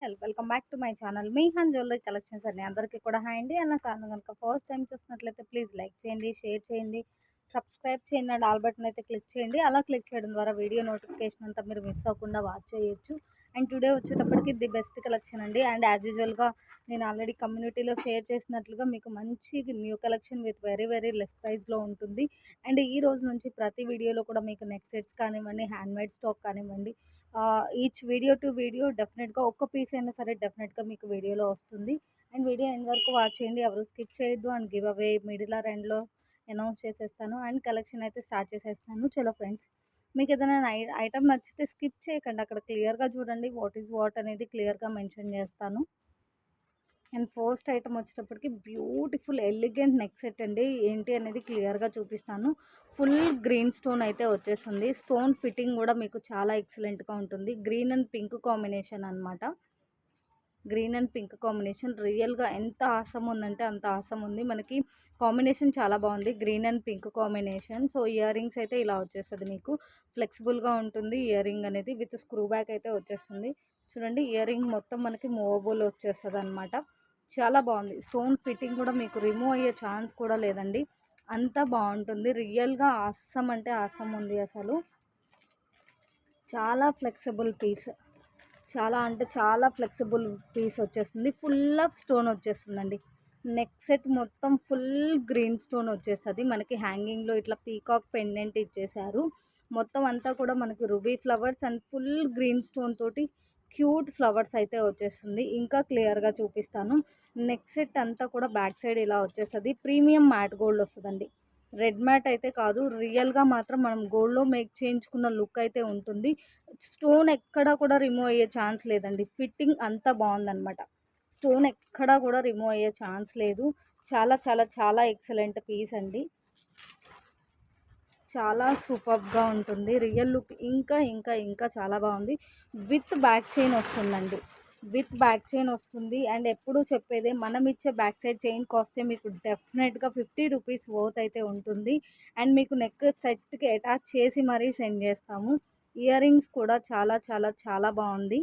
Welcome back to my channel me hand jewellery collections అండి. అందరికీ కూడా హాయ్ అండి. అన్న ఛానల్ కనుక ఫస్ట్ టైం చూసినట్లయితే ప్లీజ్ లైక్ చేయండి, షేర్ చేయండి, సబ్స్క్రైబ్ చేయండి అండ్ ఆల్ బటన్ అయితే క్లిక్ చేయండి. అలా క్లిక్ చేయడం ద్వారా వీడియో నోటిఫికేషన్ అంతా మీరు మిస్ అవ్వకుండా వాచ్ చేయొచ్చు. అండ్ టుడే వచ్చేటప్పటికి ది బెస్ట్ కలెక్షన్ అండి. అండ్ యాజ్ యూజువల్గా నేను ఆల్రెడీ కమ్యూనిటీలో షేర్ చేసినట్లుగా మీకు మంచి new collection with very very less ప్రైస్లో ఉంటుంది. అండ్ ఈ రోజు నుంచి ప్రతి వీడియోలో కూడా మీకు నెక్ సెట్స్ కానివ్వండి, హ్యాండ్మేడ్ స్టాక్ కానివ్వండి, ఈచ్ వీడియో టు వీడియో డెఫినెట్గా ఒక్క పీస్ అయినా సరే డెఫినెట్గా మీకు వీడియోలో వస్తుంది. అండ్ వీడియో ఎండ్ వరకు వాచ్ చేయండి, ఎవరు స్కిప్ చేయొద్దు. And give away middle are ఎండ్లో అనౌన్స్ చేసేస్తాను అండ్ కలెక్షన్ అయితే స్టార్ట్ చేసేస్తాను. చలో ఫ్రెండ్స్, మీకు ఏదైనా ఐటమ్ నచ్చితే స్కిప్ చేయకండి, అక్కడ క్లియర్గా చూడండి వాట్ ఈజ్ వాట్ అనేది క్లియర్గా మెన్షన్ చేస్తాను. అండ్ ఫస్ట్ ఐటమ్ వచ్చేటప్పటికి బ్యూటిఫుల్ ఎలిగెంట్ నెక్ సెట్ అండి. ఏంటి అనేది క్లియర్గా చూపిస్తాను. ఫుల్ గ్రీన్ స్టోన్ అయితే వచ్చేస్తుంది. స్టోన్ ఫిట్టింగ్ కూడా మీకు చాలా ఎక్సలెంట్గా ఉంటుంది. గ్రీన్ అండ్ పింక్ కాంబినేషన్ అనమాట. గ్రీన్ అండ్ పింక్ కాంబినేషన్ రియల్గా ఎంత ఆసం ఉందంటే అంత ఆసం ఉంది. మనకి కాంబినేషన్ చాలా బాగుంది, green and pink combination. So ear rings అయితే ఇలా వచ్చేస్తుంది, మీకు ఫ్లెక్సిబుల్గా ఉంటుంది ఇయర్ రింగ్ అనేది. విత్ స్క్రూ బ్యాక్ అయితే వచ్చేస్తుంది. చూడండి, ఇయర్ రింగ్ మొత్తం మనకి మూవబుల్ వచ్చేస్తుంది అనమాట. చాలా బాగుంది. స్టోన్ ఫిట్టింగ్ కూడా మీకు రిమూవ్ అయ్యే ఛాన్స్ కూడా లేదండి, అంత బాగుంటుంది. రియల్గా ఆసం అంటే ఆసం ఉంది అసలు. చాలా ఫ్లెక్సిబుల్ పీస్, చాలా అంటే చాలా ఫ్లెక్సిబుల్ పీస్ వచ్చేస్తుంది. ఫుల్ ఆఫ్ స్టోన్ వచ్చేస్తుందండి. నెక్ సెట్ మొత్తం ఫుల్ గ్రీన్ స్టోన్ వచ్చేస్తుంది. మనకి హ్యాంగింగ్లో ఇట్లా పీకాక్ పెండెంట్ ఇచ్చేసారు. మొత్తం అంతా కూడా మనకి ruby flowers and full green stone తోటి క్యూట్ ఫ్లవర్స్ అయితే వచ్చేస్తుంది. ఇంకా క్లియర్గా చూపిస్తాను. నెక్ సెట్ అంతా కూడా బ్యాక్ సైడ్ ఇలా వచ్చేస్తుంది. ప్రీమియం మ్యాట్ గోల్డ్ వస్తుందండి, రెడ్ మ్యాట్ అయితే కాదు. రియల్గా మాత్రం మనం గోల్డ్లో మేక్ చేయించుకున్న లుక్ అయితే ఉంటుంది. స్టోన్ ఎక్కడా కూడా రిమూవ్ అయ్యే ఛాన్స్ లేదండి. ఫిట్టింగ్ అంతా బాగుందన్నమాట. స్టోన్ ఎక్కడా కూడా రిమూవ్ అయ్యే ఛాన్స్ లేదు. చాలా చాలా చాలా ఎక్సలెంట్ పీస్ అండి. చాలా సూపర్గా ఉంటుంది. రియల్ లుక్ ఇంకా ఇంకా ఇంకా చాలా బాగుంది. విత్ బ్యాక్ చైన్ వస్తుందండి, విత్ బ్యాక్ చైన్ వస్తుంది. అండ్ ఎప్పుడు చెప్పేదే, మనం ఇచ్చే బ్యాక్ సైడ్ చైన్ కాస్టే మీకు డెఫినెట్గా 50 రూపీస్ వర్త్ అయితే ఉంటుంది. అండ్ మీకు నెక్ సెట్కి అటాచ్ చేసి మరీ సెండ్ చేస్తాము. ఇయర్ రింగ్స్ కూడా చాలా చాలా చాలా బాగుంది.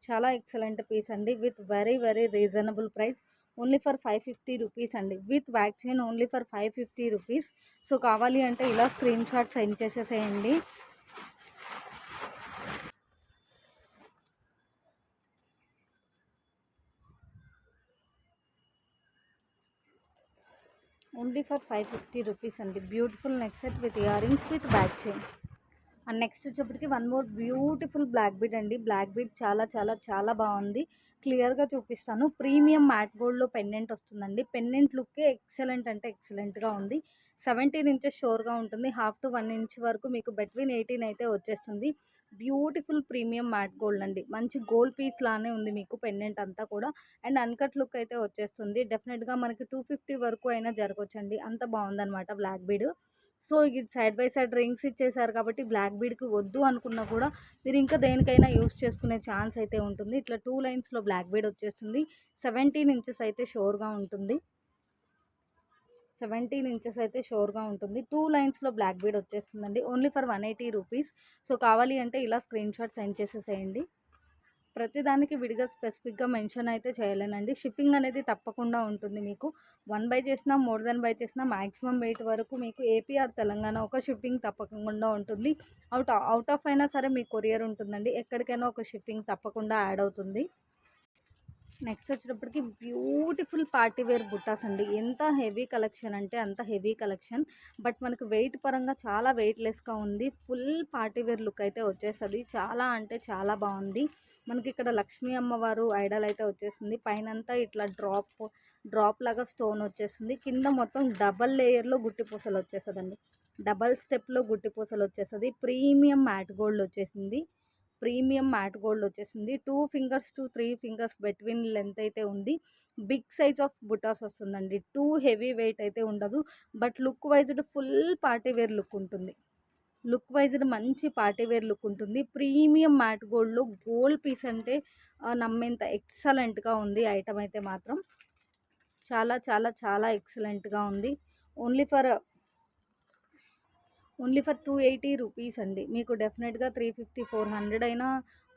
చాలా ఎక్సలెంట్ పీస్ అండి. With very very reasonable price, only for 550 rupees అండి. With back chain only for 550 rupees. So కావాలి అంటే ఇలా స్క్రీన్ షాట్ సెండ్ చేసేసేయండి. ఓన్లీ ఫర్ 550 రూపీస్ అండి. Beautiful neck set with ear rings with back chain. And next వచ్చేప్పటికి one more beautiful black bead అండి. Black bead చాలా చాలా చాలా బాగుంది. క్లియర్గా చూపిస్తాను. ప్రీమియం మ్యాట్ గోల్డ్లో పెండెంట్ వస్తుందండి. పెండెంట్ లుక్కే ఎక్సలెంట్ అంటే ఎక్సలెంట్గా ఉంది. 17 ఇంచెస్ షోర్గా ఉంటుంది. హాఫ్ టు 1 ఇంచ్ వరకు మీకు బిట్వీన్ 18 అయితే వచ్చేస్తుంది. బ్యూటిఫుల్ ప్రీమియం మ్యాట్ గోల్డ్ అండి. మంచి గోల్డ్ పీస్ లానే ఉంది మీకు పెండెంట్ అంతా కూడా. అండ్ అన్కట్ లుక్ అయితే వచ్చేస్తుంది. డెఫినెట్గా మనకి 250 వరకు అయినా జరగవచ్చండి, అంత బాగుందన్నమాట బ్లాక్ బీడ్. సో ఇది సైడ్ బై సైడ్ రింగ్స్ ఇచ్చేసారు కాబట్టి బ్లాక్ బీడ్కి వద్దు అనుకున్నా కూడా మీరు ఇంకా దేనికైనా యూస్ చేసుకునే ఛాన్స్ అయితే ఉంటుంది. ఇట్లా 2 లైన్స్లో బ్లాక్ బీడ్ వచ్చేస్తుంది. 17 ఇంచెస్ అయితే షోర్గా ఉంటుంది. 17 ఇంచెస్ అయితే షోర్గా ఉంటుంది. 2 లైన్స్లో బ్లాక్ బీడ్ వచ్చేస్తుందండి. Only for 180 rupees. సో కావాలి అంటే ఇలా స్క్రీన్ షాట్ సెండ్ చేసేసేయండి. ప్రతిదానికి విడిగా స్పెసిఫిక్గా మెన్షన్ అయితే చేయలేనండి. షిప్పింగ్ అనేది తప్పకుండా ఉంటుంది మీకు. 1 బై చేసినా, మోర్ దెన్ బై చేసినా మ్యాక్సిమం 8 వరకు మీకు ఏపీ ఆర్ తెలంగాణ ఒక షిప్పింగ్ తప్పకుండా ఉంటుంది. అవుట్ ఆఫ్ అయినా సరే మీకు కొరియర్ ఉంటుందండి. ఎక్కడికైనా ఒక షిప్పింగ్ తప్పకుండా యాడ్ అవుతుంది. నెక్స్ట్ వచ్చేటప్పటికి బ్యూటిఫుల్ పార్టీ వేర్ బుట్టాస్ అండి. ఎంత హెవీ కలెక్షన్ అంటే అంత హెవీ కలెక్షన్, బట్ మనకు వెయిట్ పరంగా చాలా వెయిట్లెస్గా ఉంది. ఫుల్ పార్టీ వేర్ లుక్ అయితే వచ్చేస్తుంది. చాలా అంటే చాలా బాగుంది. మనకి ఇక్కడ లక్ష్మీ అమ్మవారు ఐడల్ అయితే వచ్చేసింది. పైనంతా ఇట్లా డ్రాప్ లాగా స్టోన్ వచ్చేస్తుంది. కింద మొత్తం డబల్ లేయర్లో గుట్టి పూసలు వచ్చేస్తుందండి. డబల్ స్టెప్లో గుట్టి పూసలు వచ్చేస్తుంది. ప్రీమియం మ్యాట్ గోల్డ్ వచ్చేసింది. ప్రీమియం మ్యాట్ గోల్డ్ వచ్చేసింది. 2 fingers to 3 fingers between length అయితే ఉంది. బిగ్ సైజ్ ఆఫ్ బుటాస్ వస్తుందండి. టూ హెవీ వెయిట్ అయితే ఉండదు, but look wise full party wear look ఉంటుంది. లుక్ వైజ్డ్ మంచి పార్టీ వేర్ లుక్ ఉంటుంది. ప్రీమియం మ్యాట్ గోల్డ్లో గోల్డ్ పీస్ అంటే నమ్మేంత ఎక్సలెంట్గా ఉంది ఐటమ్ అయితే మాత్రం. చాలా చాలా చాలా ఎక్సలెంట్గా ఉంది. ఓన్లీ ఫర్ 280 రూపీస్ అండి. మీకు డెఫినెట్గా 350 400 అయినా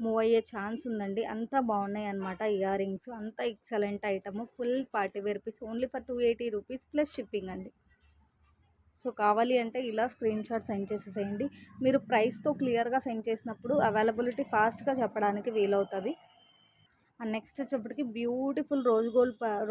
మూవ్ అయ్యే ఛాన్స్ ఉందండి. అంత బాగున్నాయి అనమాట ఇయర్ రింగ్స్. అంత excellent item. Full party wear piece only for 280 rupees plus shipping అండి. సో కావాలి అంటే ఇలా స్క్రీన్ షాట్ సెండ్ చేసేసేయండి. మీరు ప్రైస్తో క్లియర్గా సెండ్ చేసినప్పుడు అవైలబిలిటీ ఫాస్ట్గా చెప్పడానికి వీలవుతుంది. అండ్ నెక్స్ట్ వచ్చేప్పటికి beautiful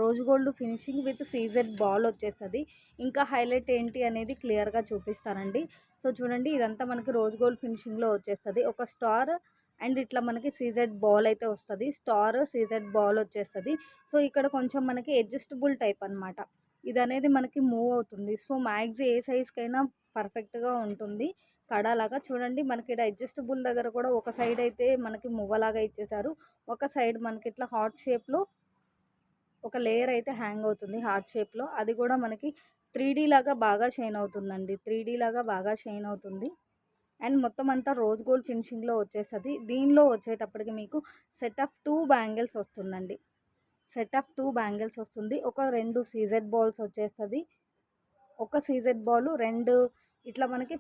rose gold finishing with CZ ball వచ్చేస్తుంది. ఇంకా హైలైట్ ఏంటి అనేది క్లియర్గా చూపిస్తానండి. సో చూడండి, ఇదంతా మనకి రోజ్ గోల్డ్ ఫినిషింగ్లో వచ్చేస్తుంది. ఒక స్టార్ అండ్ ఇట్లా మనకి సీజెడ్ బాల్ అయితే వస్తుంది. స్టార్ సీజెడ్ బాల్ వచ్చేస్తుంది. సో ఇక్కడ కొంచెం మనకి అడ్జస్టబుల్ టైప్ అనమాట. ఇది అనేది మనకి మూవ్ అవుతుంది. సో మ్యాక్స్ ఏ సైజ్కైనా పర్ఫెక్ట్గా ఉంటుంది. కడాలాగా చూడండి, మనకి ఇక్కడ అడ్జస్టబుల్ దగ్గర కూడా ఒక సైడ్ అయితే మనకి మువ్వలాగా ఇచ్చేసారు. ఒక సైడ్ మనకి ఇట్లా హార్ట్ షేప్లో ఒక లేయర్ అయితే హ్యాంగ్ అవుతుంది హార్ట్ షేప్లో. అది కూడా మనకి 3D లాగా బాగా షైన్ అవుతుందండి. 3D లాగా బాగా షైన్ అవుతుంది. అండ్ మొత్తం అంతా రోజ్ గోల్డ్ ఫినిషింగ్లో వచ్చేస్తుంది. దీనిలో వచ్చేటప్పటికి మీకు సెట్ ఆఫ్ 2 బ్యాంగిల్స్ వస్తుందండి. సెట్ ఆఫ్ 2 బ్యాంగిల్స్ వస్తుంది. ఒక 2 సీజెడ్ బాల్స్ వచ్చేస్తుంది. ఒక సీజెడ్ బాల్ 2 ఇట్లా మనకి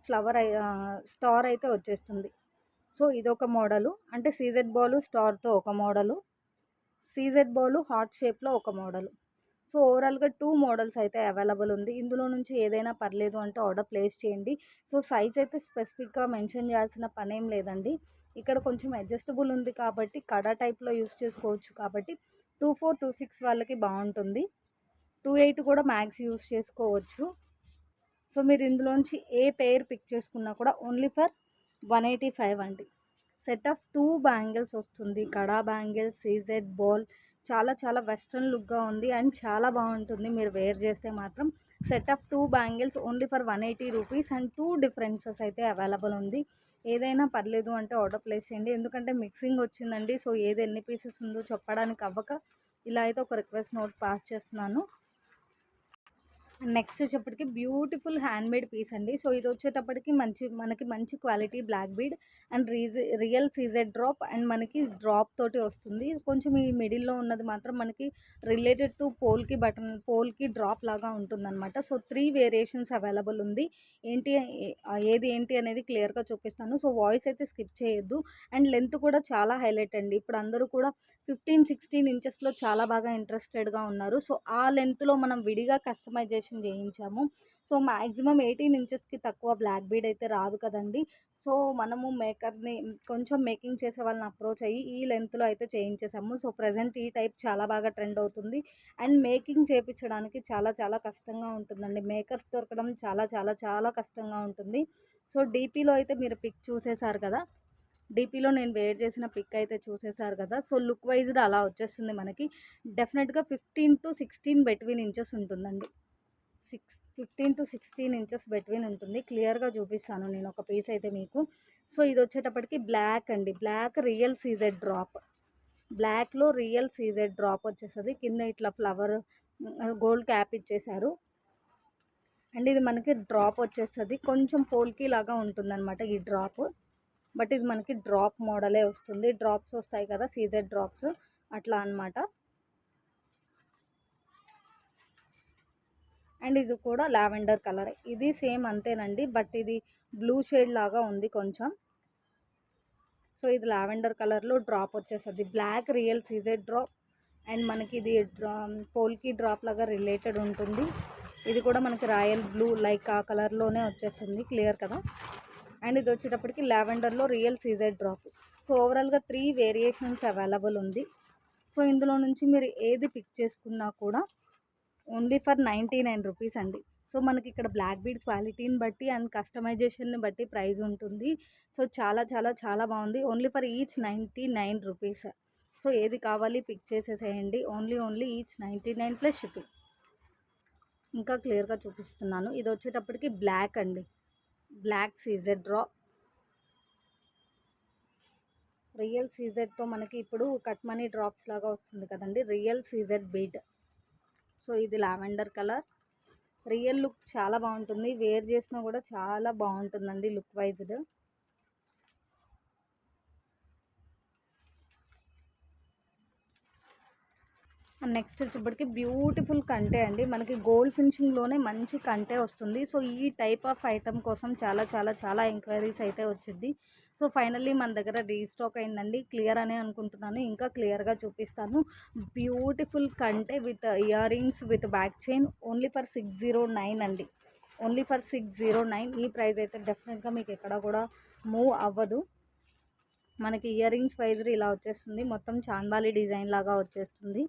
స్టార్ అయితే వచ్చేస్తుంది. సో ఇదొక మోడలు, అంటే సీజెడ్ బాల్ స్టార్తో ఒక మోడలు, సీజెడ్ బాల్ హార్ట్ షేప్లో ఒక మోడలు. సో ఓవరాల్గా 2 మోడల్స్ అయితే అవైలబుల్ ఉంది. ఇందులో నుంచి ఏదైనా పర్లేదు అంటే ఆర్డర్ ప్లేస్ చేయండి. సో సైజ్ అయితే స్పెసిఫిక్గా మెన్షన్ చేయాల్సిన పనేం లేదండి. ఇక్కడ కొంచెం అడ్జస్టబుల్ ఉంది కాబట్టి కడా టైప్లో యూస్ చేసుకోవచ్చు. కాబట్టి 24, 26 వాళ్ళకి బాగుంటుంది. 28 కూడా మ్యాక్స్ యూస్ చేసుకోవచ్చు. సో మీరు ఇందులోంచి ఏ పేర్ పిక్ చేసుకున్నా కూడా ఓన్లీ ఫర్ 185 అండి. సెట్ ఆఫ్ 2 బ్యాంగిల్స్ వస్తుంది. కడా బ్యాంగిల్స్, సీజెడ్ బాల్, చాలా చాలా వెస్ట్రన్ లుక్గా ఉంది అండ్ చాలా బాగుంటుంది మీరు వేర్ చేస్తే మాత్రం. Set of 2 bangles only for 180 rupees and 2 differences అయితే అవైలబుల్ ఉంది. ఏదైనా పర్లేదు అంటే ఆర్డర్ ప్లేస్ చేయండి. ఎందుకంటే మిక్సింగ్ వచ్చిందండి. సో ఏది ఎన్ని పీసెస్ ఉందో చెప్పడానికి అవ్వక ఇలా అయితే ఒక రిక్వెస్ట్ నోట్ పాస్ చేస్తున్నాను. నెక్స్ట్ వచ్చేప్పటికి బ్యూటిఫుల్ హ్యాండ్మేడ్ పీస్ అండి. సో ఇది వచ్చేటప్పటికి మనకి మంచి quality black bead and real CZ drop and మనకి డ్రాప్ తోటి వస్తుంది. కొంచెం ఈ మిడిల్లో ఉన్నది మాత్రం మనకి రిలేటెడ్ టు పోల్కి డ్రాప్ లాగా ఉంటుందన్నమాట. సో 3 వేరియేషన్స్ అవైలబుల్ ఉంది. ఏది ఏంటి అనేది క్లియర్గా చూపిస్తాను. సో వాయిస్ అయితే స్కిప్ చేయొద్దు. అండ్ లెంత్ కూడా చాలా హైలైట్ అండి. ఇప్పుడు అందరూ కూడా 15-16 ఇంచెస్లో చాలా బాగా ఇంట్రెస్టెడ్గా ఉన్నారు. సో ఆ లెంత్లో మనం విడిగా కస్టమైజేషన్ చేయించాము. సో మ్యాక్సిమం 18 ఇంచెస్కి తక్కువ బ్లాక్ బీడ్ అయితే రాదు కదండి. సో మనము మేకర్ని కొంచెం మేకింగ్ చేసే వాళ్ళని అప్రోచ్ అయ్యి ఈ లెంత్లో అయితే చేయించేసాము. సో ప్రజెంట్ ఈ టైప్ చాలా బాగా ట్రెండ్ అవుతుంది. అండ్ మేకింగ్ చేయించడానికి చాలా చాలా కష్టంగా ఉంటుందండి. మేకర్స్ దొరకడం చాలా చాలా చాలా కష్టంగా ఉంటుంది. సో డీపీలో అయితే మీరు పిక్ చూసేశారు కదా, డీపీలో నేను వేర్ చేసిన పిక్ అయితే చూసేశారు కదా. సో లుక్ వైజ్గా అలా వచ్చేస్తుంది మనకి. డెఫినెట్గా 15-16 బిట్వీన్ ఇంచెస్ ఉంటుందండి. 15-16 ఇంచెస్ బిట్వీన్ ఉంటుంది. క్లియర్గా చూపిస్తాను నేను ఒక పీస్ అయితే మీకు. సో ఇది వచ్చేటప్పటికి బ్లాక్ అండి. Black real CZ drop. బ్లాక్లో రియల్ సీజెడ్ డ్రాప్ వచ్చేస్తుంది. కింద ఇట్లా ఫ్లవర్ గోల్డ్ క్యాప్ ఇచ్చేసారు. అండ్ ఇది మనకి డ్రాప్ వచ్చేస్తుంది. కొంచెం పోల్కి లాగా ఉంటుందన్నమాట ఈ డ్రాప్. బట్ ఇది మనకి డ్రాప్ మోడలే వస్తుంది. డ్రాప్స్ వస్తాయి కదా, సీజెడ్ డ్రాప్స్, అట్లా అనమాట. అండ్ ఇది కూడా లావెండర్ కలర్. ఇది సేమ్ అంతేనండి, బట్ ఇది బ్లూ షేడ్ లాగా ఉంది కొంచెం. సో ఇది లావెండర్ కలర్లో డ్రాప్ వచ్చేస్తుంది. Black real CZ drop and మనకి ఇది పోల్కి డ్రాప్ లాగా రిలేటెడ్ ఉంటుంది. ఇది కూడా మనకి రాయల్ బ్లూ లైక్ ఆ కలర్లోనే వచ్చేస్తుంది. క్లియర్ కదా. అండ్ ఇది వచ్చేటప్పటికి లావెండర్లో రియల్ సీజెడ్ డ్రాప్. సో ఓవరాల్గా 3 వేరియేషన్స్ అవైలబుల్ ఉంది. సో ఇందులో నుంచి మీరు ఏది పిక్ చేసుకున్నా కూడా ఓన్లీ ఫర్ 99 రూపీస్ అండి. సో మనకి ఇక్కడ బ్లాక్ బీడ్ క్వాలిటీని బట్టి అండ్ కస్టమైజేషన్ని బట్టి ప్రైస్ ఉంటుంది. సో చాలా చాలా చాలా బాగుంది. Only for each 99 rupees. So ఏది కావాలి పిక్ చేసేసేయండి. Only each 99 plus shipping. ఇంకా క్లియర్గా చూపిస్తున్నాను. ఇది వచ్చేటప్పటికి బ్లాక్ అండి. బ్లాక్ సీజెడ్ డ్రాప్, రియల్ సీజెడ్తో మనకి ఇప్పుడు కట్ మనీ డ్రాప్స్ లాగా వస్తుంది కదండి, రియల్ సీజెడ్ బీడ్. సో ఇది లావెండర్ కలర్. రియల్ లుక్ చాలా బాగుంటుంది. వేర్ చేసినా కూడా చాలా బాగుంటుందండి లుక్ వైజ్డ్. నెక్స్ట్ వచ్చేప్పటికి బ్యూటిఫుల్ కంటే అండి. మనకి గోల్డ్ ఫినిషింగ్లోనే మంచి కంటే వస్తుంది. సో ఈ టైప్ ఆఫ్ ఐటమ్ కోసం చాలా చాలా చాలా ఎంక్వైరీస్ అయితే వచ్చింది. సో ఫైనల్లీ మన దగ్గర రీస్టాక్ అయిందండి. క్లియర్ అనే అనుకుంటున్నాను. ఇంకా క్లియర్‌గా చూపిస్తాను. బ్యూటిఫుల్ కంటే with ear rings with back chain only for 609 అండి. Only for 609. ఈ ప్రైస్ అయితే డెఫినెట్‌గా మీకు ఎక్కడ కూడా మూవ్ అవ్వదు. మనకి ఇయర్ రింగ్స్ ప్రైస్ ఇలా వచ్చేస్తుంది. మొత్తం చాందాలి డిజైన్ లాగా వచ్చేస్తుంది.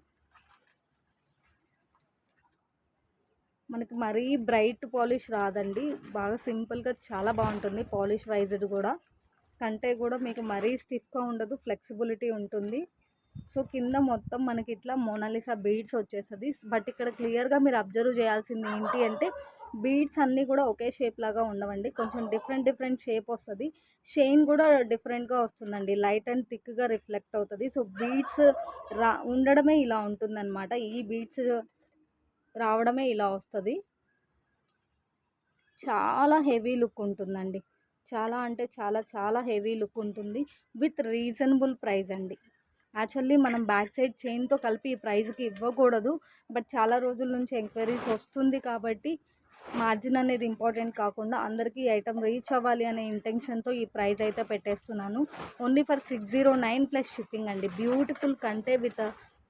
మనకి మరీ బ్రైట్ పాలిష్ రాదండి. బాగా సింపుల్‌గా చాలా బాగుంటుంది పాలిష్ వైజ్డ్ కూడా. కంటే కూడా మీకు మరీ స్టిఫ్గా ఉండదు, ఫ్లెక్సిబిలిటీ ఉంటుంది. సో కింద మొత్తం మనకి ఇట్లా మోనాలిసా బీడ్స్ వచ్చేస్తుంది. బట్ ఇక్కడ క్లియర్గా మీరు అబ్జర్వ్ చేయాల్సింది ఏంటి అంటే బీడ్స్ అన్నీ కూడా ఒకే షేప్ లాగా ఉండవండి. కొంచెం డిఫరెంట్ డిఫరెంట్ షేప్ వస్తుంది. షైన్ కూడా డిఫరెంట్గా వస్తుందండి. లైట్ అండ్ థిక్గా రిఫ్లెక్ట్ అవుతుంది. సో బీడ్స్ ఉండడమే ఇలా ఉంటుందన్నమాట. ఈ బీడ్స్ రావడమే ఇలా వస్తుంది. చాలా హెవీ లుక్ ఉంటుందండి. చాలా అంటే చాలా చాలా హెవీ లుక్ ఉంటుంది. విత్ రీజనబుల్ ప్రైస్ అండి. యాక్చువల్లీ మనం బ్యాక్ సైడ్ చైన్తో కలిపి ఈ ప్రైస్కి ఇవ్వకూడదు. బట్ చాలా రోజుల నుంచి ఎంక్వైరీస్ వస్తుంది కాబట్టి మార్జిన్ అనేది ఇంపార్టెంట్ కాకుండా అందరికీ ఈ ఐటమ్ రీచ్ అవ్వాలి అనే ఇంటెన్షన్తో ఈ ప్రైస్ అయితే పెట్టేస్తున్నాను. ఓన్లీ ఫర్ 609 ప్లస్ షిప్పింగ్ అండి. బ్యూటిఫుల్ కంటే with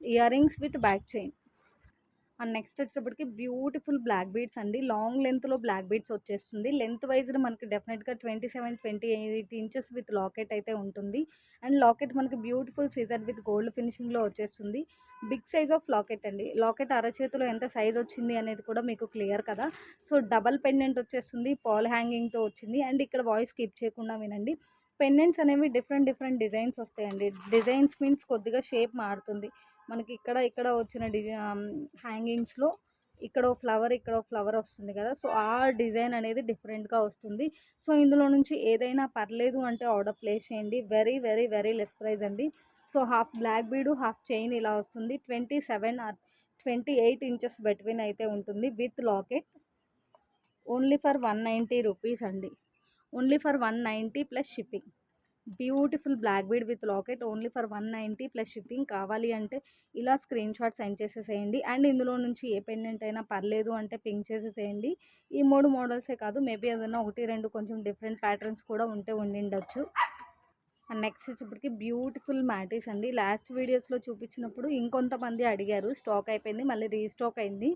ear rings with back chain. And next వచ్చేటప్పటికి బ్యూటిఫుల్ బ్లాక్ బీడ్స్ అండి. లాంగ్ లెంత్లో బ్లాక్ బీడ్స్ వచ్చేస్తుంది. లెంత్ వైజ్గా మనకి డెఫినెట్గా 27-28 ఇంచెస్ విత్ లాకెట్ అయితే ఉంటుంది. అండ్ లాకెట్ మనకి బ్యూటిఫుల్ సీజర్ విత్ గోల్డ్ ఫినిషింగ్లో వచ్చేస్తుంది. బిగ్ సైజ్ ఆఫ్ లాకెట్ అండి. లాకెట్ అరచేతిలో ఎంత సైజ్ వచ్చింది అనేది కూడా మీకు క్లియర్ కదా. సో డబల్ పెండెంట్ వచ్చేస్తుంది, పాల్ హ్యాంగింగ్తో వచ్చింది. అండ్ ఇక్కడ వాయిస్ స్కిప్ చేయకుండా వినండి. పెండెంట్స్ అనేవి డిఫరెంట్ డిఫరెంట్ డిజైన్స్ వస్తాయండి. డిజైన్స్ మీన్స్ కొద్దిగా షేప్ మారుతుంది. మనకి ఇక్కడ ఇక్కడ వచ్చిన హ్యాంగింగ్స్లో ఇక్కడ ఫ్లవర్ వస్తుంది కదా. సో ఆ డిజైన్ అనేది డిఫరెంట్గా వస్తుంది. సో ఇందులో నుంచి ఏదైనా పర్లేదు అంటే ఆర్డర్ ప్లేస్ చేయండి. Very very very less price అండి. So half black bead, half chain ఇలా వస్తుంది. 27 ఆర్ 28 ఇంచెస్ బెట్వీన్ అయితే ఉంటుంది విత్ లాకెట్. ఓన్లీ ఫర్ 190 రూపీస్ అండి. Only for 190 plus shipping. Beautiful black bead with locket only for 190 plus shipping. కావాలి అంటే ఇలా స్క్రీన్ షాట్ సెండ్ చేసేసేయండి. అండ్ ఇందులో నుంచి ఏ పెండెంట్ అయినా పర్లేదు అంటే పింక్ చేసేసేయండి. ఈ 3 మోడల్సే కాదు, మేబీ ఏదైనా 1-2 కొంచెం డిఫరెంట్ ప్యాటర్న్స్ కూడా ఉండిండొచ్చు. అండ్ నెక్స్ట్ వచ్చేప్పటికి బ్యూటిఫుల్ మ్యాటీస్ అండి. లాస్ట్ వీడియోస్లో చూపించినప్పుడు ఇంకొంతమంది అడిగారు, స్టాక్ అయిపోయింది, మళ్ళీ రీస్టాక్ అయింది.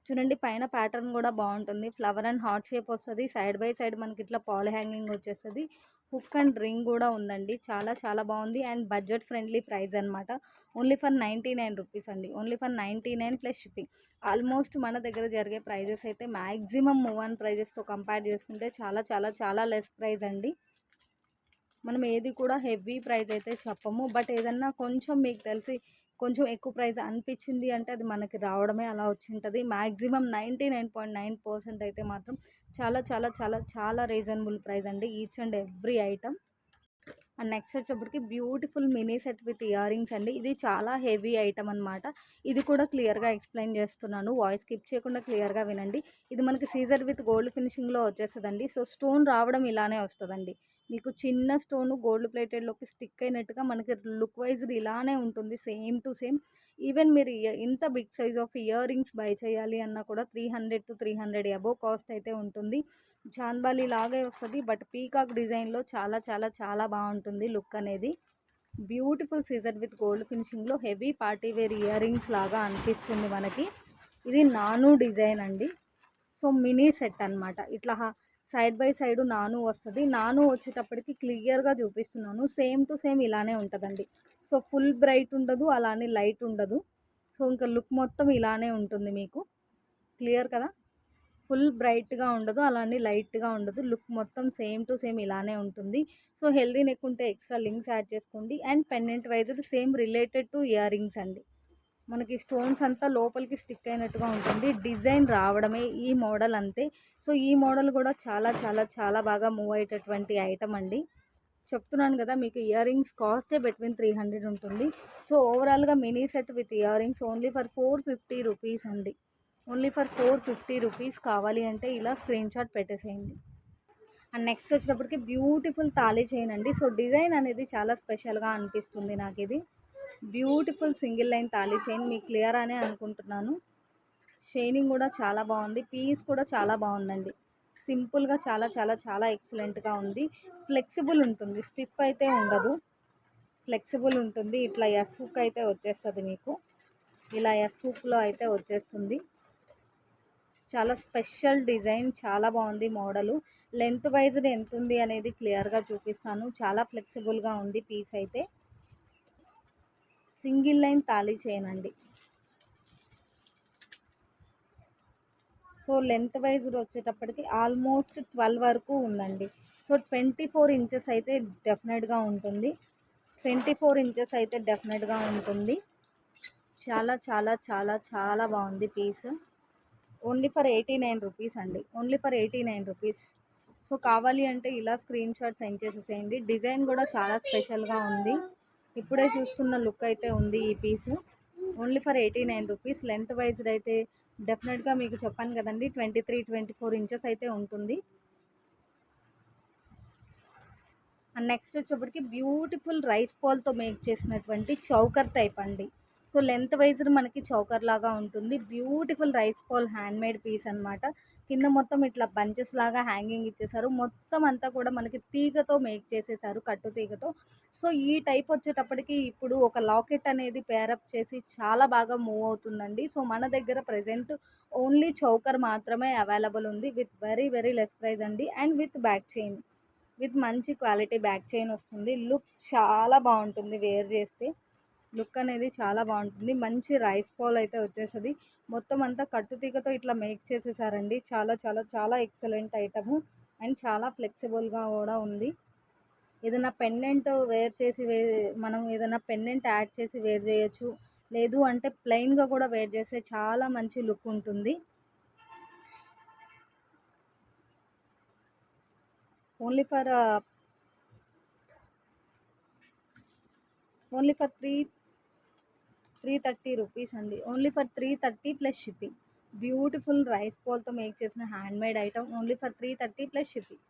చూడండి పైన ప్యాటర్న్ కూడా బాగుంటుంది. ఫ్లవర్ అండ్ హార్ట్ షేప్ వస్తుంది. సైడ్ బై సైడ్ మనకి ఇట్లా పాల్ హ్యాంగింగ్ వచ్చేస్తుంది. హుక్ అండ్ రింగ్ కూడా ఉందండి. చాలా చాలా బాగుంది. అండ్ బడ్జెట్ ఫ్రెండ్లీ ప్రైస్ అనమాట. ఓన్లీ ఫర్ 99 రూపీస్ అండి. Only for 99 plus shipping. Almost మన దగ్గర జరిగే ప్రైజెస్ అయితే మ్యాక్సిమం మూవ్ ఆన్ ప్రైజెస్తో కంపేర్ చేసుకుంటే చాలా చాలా చాలా లెస్ ప్రైస్ అండి. మనం ఏది కూడా హెవీ ప్రైస్ అయితే చెప్పము. బట్ ఏదన్నా కొంచెం మీకు తెలిసి కొంచెం ఎక్కువ ప్రైస్ అనిపించింది అంటే అది మనకి రావడమే అలా వచ్చి ఉంటుంది. మ్యాక్సిమం 99.9% అయితే మాత్రం చాలా చాలా చాలా చాలా రీజనబుల్ ప్రైస్ అండి each and every item. And next వచ్చేప్పటికి beautiful mini set with ear rings అండి. ఇది చాలా హెవీ ఐటమ్ అనమాట. ఇది కూడా క్లియర్గా ఎక్స్ప్లెయిన్ చేస్తున్నాను, వాయిస్ స్కిప్ చేయకుండా క్లియర్గా వినండి. ఇది మనకి సీజర్ విత్ గోల్డ్ ఫినిషింగ్లో వచ్చేస్తుందండి. సో స్టోన్ రావడం ఇలానే వస్తుందండి. మీకు చిన్న స్టోన్ గోల్డ్ ప్లేటెడ్లోకి స్టిక్ అయినట్టుగా మనకి లుక్ వైజ్ ఇలానే ఉంటుంది, సేమ్ టు సేమ్. ఈవెన్ మీరు ఇంత big size of earrings buy చేయాలి అన్నా కూడా 300 అబోవ్ కాస్ట్ అయితే ఉంటుంది. చాంద్బాలి లాగే వస్తుంది. బట్ పీకాక్ డిజైన్లో చాలా చాలా చాలా బాగుంటుంది లుక్ అనేది. బ్యూటిఫుల్ సీజర్ విత్ గోల్డ్ ఫినిషింగ్లో heavy party wear ear rings లాగా అనిపిస్తుంది మనకి. ఇది నాను డిజైన్ అండి. సో మినీ సెట్ అనమాట. ఇట్లా సైడ్ బై సైడ్ నాను వస్తుంది. నాను వచ్చేటప్పటికి క్లియర్గా చూపిస్తున్నాను. సేమ్ టు సేమ్ ఇలానే ఉంటుందండి. సో ఫుల్ బ్రైట్ ఉండదు, అలానే లైట్ ఉండదు. సో ఇంకా లుక్ మొత్తం ఇలానే ఉంటుంది మీకు. క్లియర్ కదా. ఫుల్ బ్రైట్గా ఉండదు, అలానే లైట్గా ఉండదు. లుక్ మొత్తం సేమ్ టు సేమ్ ఇలానే ఉంటుంది. సో హెల్దీ నెక్ ఉంటే ఎక్స్ట్రా లింక్స్ యాడ్ చేసుకోండి. And pendant wise same related to year rings అండి. మనకి స్టోన్స్ అంతా లోపలికి స్టిక్ అయినట్టుగా ఉంటుంది. డిజైన్ రావడమే ఈ మోడల్ అంతే. సో ఈ మోడల్ కూడా చాలా చాలా చాలా బాగా మూవ్ అయ్యేటటువంటి ఐటమ్ అండి. చెప్తున్నాను కదా, మీకు ఇయర్ రింగ్స్ కాస్టే బిట్వీన్ 300 ఉంటుంది. సో ఓవరాల్గా mini set with ear rings only for 450 rupees అండి. Only for 450 rupees. కావాలి అంటే ఇలా స్క్రీన్ షాట్ పెట్టేసేయండి. అండ్ నెక్స్ట్ వచ్చేటప్పటికి బ్యూటిఫుల్ తాళీ చైన్ అండి. సో డిజైన్ అనేది చాలా స్పెషల్గా అనిపిస్తుంది నాకు. ఇది బ్యూటిఫుల్ సింగిల్ లైన్ తాళీ చైన్, మీకు క్లియర్ అనే అనుకుంటున్నాను. షైనింగ్ కూడా చాలా బాగుంది, పీస్ కూడా చాలా బాగుందండి. సింపుల్గా చాలా చాలా చాలా ఎక్సలెంట్గా ఉంది. ఫ్లెక్సిబుల్ ఉంటుంది, స్టిఫ్ అయితే ఉండదు, ఫ్లెక్సిబుల్ ఉంటుంది. ఇట్లా ఎస్ హుక్ అయితే వచ్చేస్తుంది మీకు, ఇలా ఎస్ హుక్లో అయితే వచ్చేస్తుంది. చాలా స్పెషల్ డిజైన్, చాలా బాగుంది మోడలు. లెంత్ వైజ్డ్ ఎంత ఉంది అనేది క్లియర్గా చూపిస్తాను. చాలా ఫ్లెక్సిబుల్గా ఉంది పీస్ అయితే. సింగిల్ లైన్ తాళీ చేయనండి. సో లెంత్ వైజ్డ్ వచ్చేటప్పటికి ఆల్మోస్ట్ 12 వరకు ఉందండి. సో 24 ఇంచెస్ అయితే డెఫినెట్గా ఉంటుంది, 24 ఇంచెస్ అయితే డెఫినెట్గా ఉంటుంది. చాలా చాలా చాలా చాలా బాగుంది పీస్. ఓన్లీ ఫర్ 89 రూపీస్ అండి, ఓన్లీ ఫర్ 89 రూపీస్. సో కావాలి అంటే ఇలా స్క్రీన్ షాట్ సెండ్ చేసేసేయండి. డిజైన్ కూడా చాలా స్పెషల్గా ఉంది, ఇప్పుడే చూస్తున్న లుక్ అయితే ఉంది ఈ piece. Only for 89 rupees. Length wise అయితే డెఫినెట్గా మీకు చెప్పాను కదండి, 23-24 ఇంచెస్ అయితే ఉంటుంది. అండ్ నెక్స్ట్ వచ్చేప్పటికి బ్యూటిఫుల్ రైస్ బాల్తో మేక్ చేసినటువంటి చౌకర్ టైప్ అండి. సో లెంత్ వైజ్డ్ మనకి చౌకర్ లాగా ఉంటుంది. Beautiful rice ball hand made piece అనమాట. కింద మొత్తం ఇట్లా బంచెస్ లాగా హ్యాంగింగ్ ఇచ్చేసారు. మొత్తం అంతా కూడా మనకి తీగతో మేక్ చేసేసారు, కట్టు తీగతో. సో ఈ టైప్ వచ్చేటప్పటికి ఇప్పుడు ఒక లాకెట్ అనేది పేరప్ చేసి చాలా బాగా మూవ్ అవుతుందండి. సో మన దగ్గర ప్రజెంట్ ఓన్లీ చౌకర్ మాత్రమే అవైలబుల్ ఉంది, with very very less price అండి. And with back chain, with మంచి క్వాలిటీ బ్యాక్ చైన్ వస్తుంది. లుక్ చాలా బాగుంటుంది, వేర్ చేస్తే లుక్ అనేది చాలా బాగుంటుంది. మంచి రైస్ బాల్ అయితే వచ్చేస్తుంది. మొత్తం అంతా కట్టుతీగతో ఇట్లా మేక్ చేసేసారండి. చాలా చాలా చాలా ఎక్సలెంట్ ఐటము. అండ్ చాలా ఫ్లెక్సిబుల్గా కూడా ఉంది. ఏదైనా పెండెంట్ వేర్ చేసి మనం ఏదైనా పెండెంట్ యాడ్ చేసి వేర్ చేయొచ్చు, లేదు అంటే ప్లెయిన్గా కూడా వేర్ చేస్తే చాలా మంచి లుక్ ఉంటుంది. ఓన్లీ ఫర్ 330 రూపీస్ అండి, only for 330 plus shipping. Beautiful rice బాల్తో మేక్ చేసిన hand made item, only for 330 plus shipping.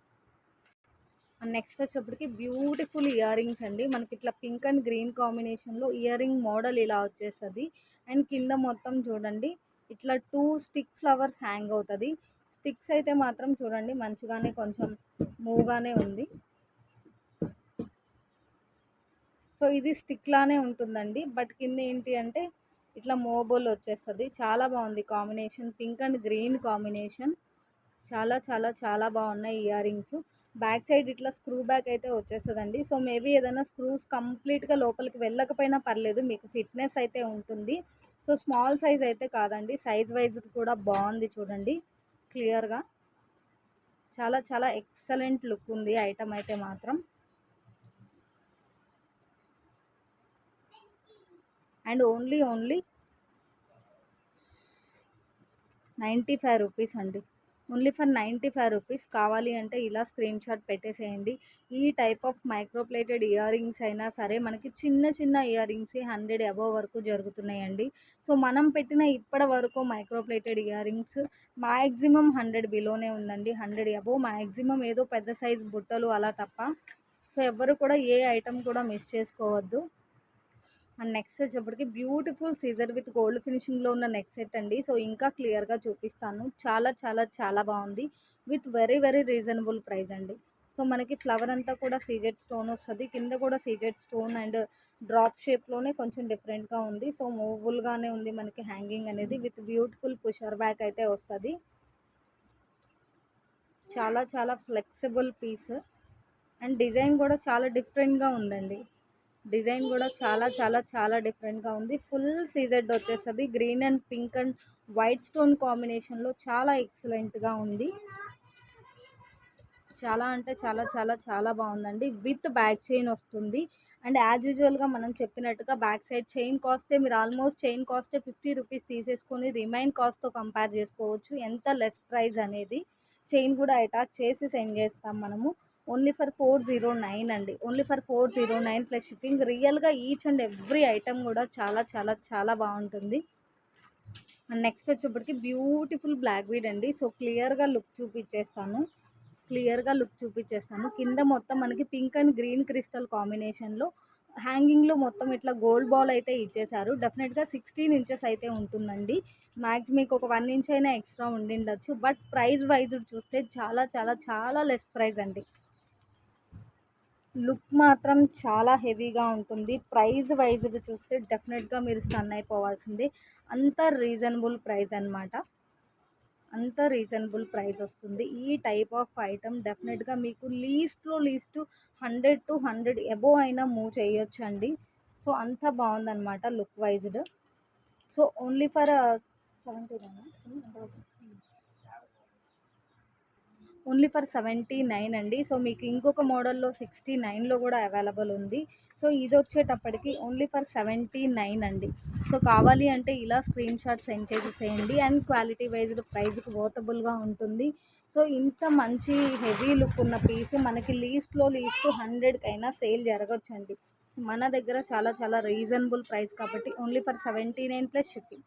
And next వచ్చేప్పటికి బ్యూటిఫుల్ ఇయర్ రింగ్స్ అండి. మనకి ఇట్లా పింక్ అండ్ గ్రీన్ కాంబినేషన్లో ఇయర్ రింగ్ మోడల్ ఇలా వచ్చేస్తుంది. అండ్ కింద మొత్తం చూడండి ఇట్లా 2 స్టిక్ ఫ్లవర్స్ హ్యాంగ్ అవుతుంది. స్టిక్స్ అయితే మాత్రం చూడండి మంచిగానే కొంచెం మూవ్గానే ఉంది. సో ఇది స్టిక్ లానే ఉంటుందండి, బట్ కింద ఏంటి అంటే ఇట్లా మోబోల్ వచ్చేస్తుంది. చాలా బాగుంది combination, pink and green combination. చాలా చాలా చాలా బాగున్నాయి ఇయర్ రింగ్స్. బ్యాక్ సైడ్ ఇట్లా స్క్రూ బ్యాక్ అయితే వచ్చేస్తుందండి. సో మేబీ ఏదైనా స్క్రూస్ కంప్లీట్గా లోపలికి వెళ్ళకపోయినా పర్లేదు, మీకు ఫిట్నెస్ అయితే ఉంటుంది. సో స్మాల్ సైజ్ అయితే కాదండి, సైజ్ వైజ్ కూడా బాగుంది చూడండి క్లియర్గా. చాలా చాలా ఎక్సలెంట్ లుక్ ఉంది ఐటమ్ అయితే మాత్రం. అండ్ ఓన్లీ 95 రూపీస్ అండి, ఓన్లీ ఫర్ 95 రూపీస్. కావాలి అంటే ఇలా స్క్రీన్ షాట్ పెట్టేసేయండి. ఈ type of microplated earrings అయినా సరే మనకి చిన్న చిన్న ఇయర్ రింగ్స్ 100 అబోవ్ వరకు జరుగుతున్నాయండి. సో మనం పెట్టిన ఇప్పటి వరకు మైక్రోప్లేటెడ్ ఇయర్ రింగ్స్ మ్యాక్సిమం 100 బిలోనే ఉందండి, 100 అబోవ్ మ్యాక్సిమం. ఏదో పెద్ద సైజ్ బుట్టలు అలా తప్ప. సో ఎవ్వరు కూడా ఏ ఐటమ్ కూడా మిస్ చేసుకోవద్దు. అండ్ నెక్స్ట్ వచ్చేప్పటికి బ్యూటిఫుల్ సీజర్ విత్ గోల్డ్ ఫినిషింగ్లో ఉన్న నెక్ సెట్ అండి. సో ఇంకా క్లియర్గా చూపిస్తాను. చాలా చాలా చాలా బాగుంది, with very very reasonable price అండి. సో మనకి ఫ్లవర్ అంతా కూడా సీజెడ్ స్టోన్ వస్తుంది, కింద కూడా సీజెడ్ స్టోన్ అండ్ డ్రాప్ షేప్లోనే కొంచెం డిఫరెంట్గా ఉంది. సో మూవబుల్గానే ఉంది మనకి హ్యాంగింగ్ అనేది, విత్ బ్యూటిఫుల్ పుషర్ బ్యాక్ అయితే వస్తుంది. చాలా చాలా ఫ్లెక్సిబుల్ పీస్. అండ్ డిజైన్ కూడా చాలా డిఫరెంట్గా ఉందండి, డిజైన్ కూడా చాలా చాలా చాలా డిఫరెంట్గా ఉంది. ఫుల్ సీజెడ్ వచ్చేస్తుంది, green and pink and white stone కాంబినేషన్లో చాలా ఎక్సలెంట్గా ఉంది. చాలా అంటే చాలా చాలా చాలా బాగుందండి. విత్ బ్యాక్ చైన్ వస్తుంది. అండ్ యాజ్ యూజువల్గా మనం చెప్పినట్టుగా బ్యాక్ సైడ్ చైన్ కాస్టే మీరు ఆల్మోస్ట్ చైన్ కాస్టే 50 రూపీస్ తీసేసుకొని రిమైన్ కాస్ట్తో కంపేర్ చేసుకోవచ్చు ఎంత లెస్ ప్రైస్ అనేది. చైన్ కూడా అటాచ్ చేసి సెండ్ చేస్తాం మనము. ఓన్లీ ఫర్ 409 అండి, ఓన్లీ ఫర్ 409 ప్లస్ షిప్పింగ్. రియల్గా ఈచ్ అండ్ ఎవ్రీ ఐటమ్ కూడా చాలా చాలా చాలా బాగుంటుంది. అండ్ నెక్స్ట్ వచ్చేప్పటికి బ్యూటిఫుల్ బ్లాక్ బీడ్ అండి. సో క్లియర్గా లుక్ చూపించేస్తాను. కింద మొత్తం మనకి పింక్ అండ్ గ్రీన్ క్రిస్టల్ కాంబినేషన్లో హ్యాంగింగ్లో మొత్తం ఇట్లా గోల్డ్ బాల్ అయితే ఇచ్చేసారు. డెఫినెట్గా 16 ఇంచెస్ అయితే ఉంటుందండి. మ్యాక్స్ మీకు ఒక 1 ఇంచ్ అయినా ఎక్స్ట్రా ఉండిండొచ్చు. బట్ ప్రైస్ వైజ్ చూస్తే చాలా చాలా చాలా లెస్ ప్రైస్ అండి. లుక్ మాత్రం చాలా హెవీగా ఉంటుంది. ప్రైస్ వైజ్ చూస్తే డెఫినెట్గా మీరు స్టన్ అయిపోవాల్సిందే. అంత రీజనబుల్ ప్రైస్ అనమాట. అంత రీజనబుల్ ప్రైస్ వస్తుంది. ఈ టైప్ ఆఫ్ ఐటమ్ డెఫినెట్గా మీకు లీస్ట్లో 100 to 100 అబోవ్ అయినా మూవ్ చేయొచ్చండి. సో అంత బాగుందన్నమాట look wise. So only for 79 అండి. సో మీకు ఇంకొక మోడల్లో 69లో కూడా అవైలబుల్ ఉంది. సో ఇది వచ్చేటప్పటికి ఓన్లీ ఫర్ 79 అండి. సో కావాలి అంటే ఇలా స్క్రీన్ షాట్ సెండ్ చేసేసేయండి. అండ్ క్వాలిటీ వైజ్డ్ ప్రైస్కి వర్తబుల్గా ఉంటుంది. సో ఇంత మంచి హెవీ లుక్ ఉన్న పీస్ మనకి లీస్ట్ 100కైనా సేల్ జరగొచ్చండి. మన దగ్గర చాలా చాలా రీజనబుల్ ప్రైస్ కాబట్టి only for 79 plus shipping.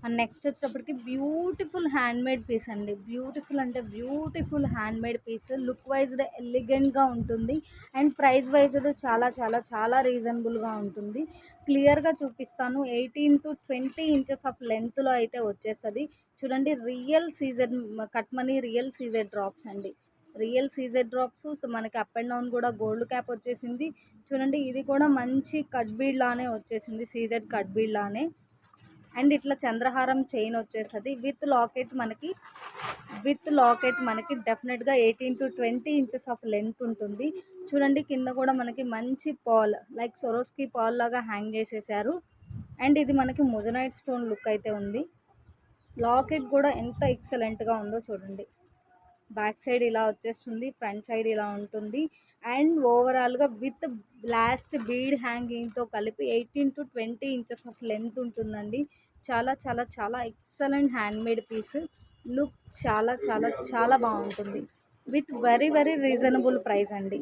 And next వచ్చేటప్పటికి బ్యూటిఫుల్ హ్యాండ్మేడ్ పీస్ అండి. బ్యూటిఫుల్ అంటే బ్యూటిఫుల్ హ్యాండ్మేడ్ పీస్. లుక్ వైజ్డ్ ఎలిగెంట్గా ఉంటుంది. అండ్ ప్రైస్ వైజ్డ్ చాలా చాలా చాలా రీజనబుల్గా ఉంటుంది. క్లియర్గా చూపిస్తాను. 18 to 20 ఇంచెస్ ఆఫ్ లెంత్లో అయితే వచ్చేస్తుంది. చూడండి, రియల్ సీజర్ కట్ మనీ రియల్ సీజర్ డ్రాప్స్ అండి. Real CZ drops. సో మనకి అప్ అండ్ డౌన్ కూడా గోల్డ్ క్యాప్ వచ్చేసింది. చూడండి, ఇది కూడా మంచి కట్ బీడ్ లానే వచ్చేసింది, సీజర్ కట్ బీడ్ లానే. అండ్ ఇట్లా చంద్రహారం చైన్ వచ్చేస్తుంది విత్ లాకెట్ మనకి డెఫినెట్గా 18 to 20 ఇంచెస్ ఆఫ్ లెంత్ ఉంటుంది. చూడండి, కింద కూడా మనకి మంచి పాల్ లైక్ సొరోస్కి పాల్ లాగా హ్యాంగ్ చేసేసారు. అండ్ ఇది మనకి మొజనైట్ స్టోన్ లుక్ అయితే ఉంది. లాకెట్ కూడా ఎంత ఎక్సలెంట్గా ఉందో చూడండి. బ్యాక్ సైడ్ ఇలా వచ్చేస్తుంది, ఫ్రంట్ సైడ్ ఇలా ఉంటుంది. అండ్ ఓవరాల్గా విత్ లాస్ట్ బీడ్ హ్యాంగింగ్తో కలిపి 18 to 20 ఇంచెస్ ఆఫ్ లెంత్ ఉంటుందండి. చాలా చాలా చాలా ఎక్సలెంట్ హ్యాండ్మేడ్ పీస్. లుక్ చాలా చాలా చాలా బాగుంటుంది with very very reasonable price అండి.